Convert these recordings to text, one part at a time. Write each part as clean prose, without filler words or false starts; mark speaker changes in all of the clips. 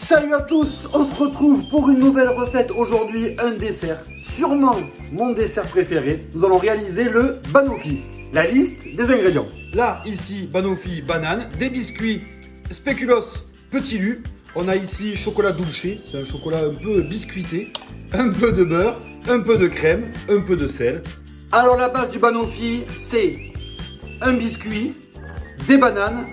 Speaker 1: Salut à tous, on se retrouve pour une nouvelle recette. Aujourd'hui, un dessert, sûrement mon dessert préféré. Nous allons réaliser le banoffee. La liste des ingrédients.
Speaker 2: Là, ici, banoffee, banane, des biscuits, spéculoos, petit lu. On a ici chocolat dulce, c'est un chocolat un peu biscuité, un peu de beurre, un peu de crème, un peu de sel.
Speaker 1: Alors la base du banoffee, c'est un biscuit, des bananes,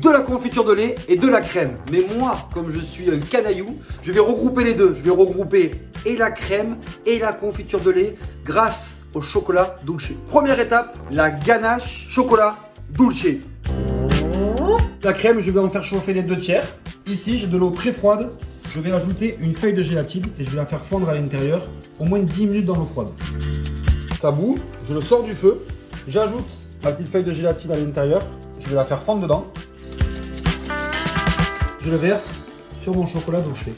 Speaker 1: de la confiture de lait et de la crème. Mais moi, comme je suis un canaillou, je vais regrouper les deux. Je vais regrouper et la crème et la confiture de lait grâce au chocolat dulce. Première étape, la ganache chocolat dulce. La crème, je vais en faire chauffer les 2/3. Ici, j'ai de l'eau très froide. Je vais ajouter une feuille de gélatine et je vais la faire fondre à l'intérieur au moins 10 minutes dans l'eau froide. Ça bout, je le sors du feu. J'ajoute ma petite feuille de gélatine à l'intérieur. Je vais la faire fondre dedans. Je le verse sur mon chocolat dulce.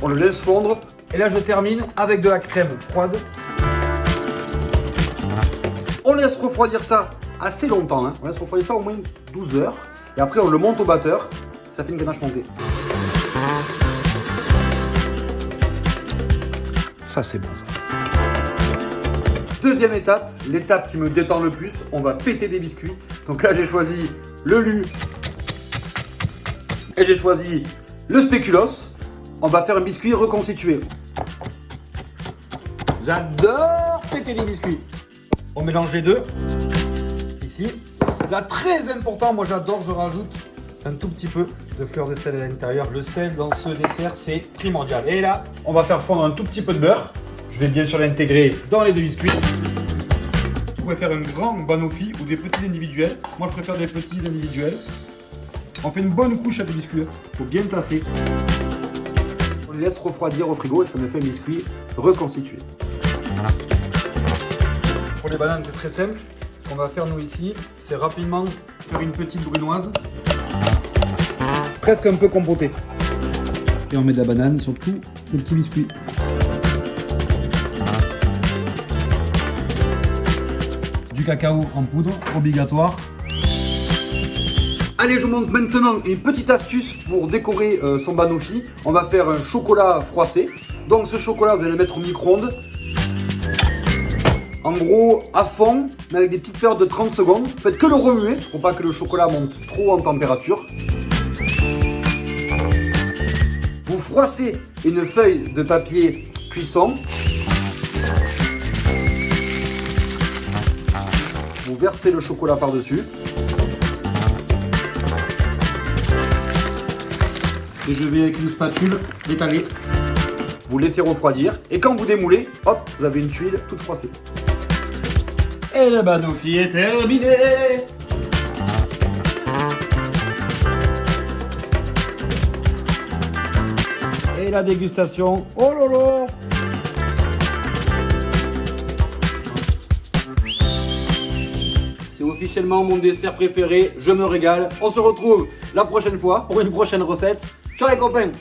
Speaker 1: On le laisse fondre. Et là, je termine avec de la crème froide. On laisse refroidir ça assez longtemps. On laisse refroidir ça au moins 12 heures. Et après, on le monte au batteur. Ça fait une ganache montée. Ça, c'est bon, ça. Deuxième étape, l'étape qui me détend le plus. On va péter des biscuits. Donc là, j'ai choisi le lu. Et j'ai choisi le spéculoos. On va faire un biscuit reconstitué. J'adore péter les biscuits. On mélange les deux. Ici. Là, très important, moi j'adore, je rajoute un tout petit peu de fleur de sel à l'intérieur. Le sel dans ce dessert, c'est primordial. Et là, on va faire fondre un tout petit peu de beurre. Je vais bien sûr l'intégrer dans les deux biscuits. Vous pouvez faire un grand banoffee ou des petits individuels. Moi, je préfère des petits individuels. On fait une bonne couche à des biscuits. Il faut bien tasser. On les laisse refroidir au frigo et ça me fait un biscuit reconstitué. Pour les bananes, c'est très simple. Ce qu'on va faire nous ici, c'est rapidement faire une petite brunoise. Presque un peu compotée. Et on met de la banane sur tout le petit biscuit. Du cacao en poudre, obligatoire. Allez, je vous montre maintenant une petite astuce pour décorer son banoffee. On va faire un chocolat froissé. Donc ce chocolat, vous allez le mettre au micro-ondes. En gros, à fond, mais avec des petites périodes de 30 secondes. Faites que le remuer pour pas que le chocolat monte trop en température. Vous froissez une feuille de papier cuisson. Vous versez le chocolat par-dessus. Et je vais avec une spatule l'étaler. Vous laissez refroidir. Et quand vous démoulez, hop, vous avez une tuile toute froissée. Et le banoffee est terminé. Et la dégustation, oh lolo. C'est officiellement mon dessert préféré. Je me régale. On se retrouve la prochaine fois pour une prochaine recette. Ciao les copains!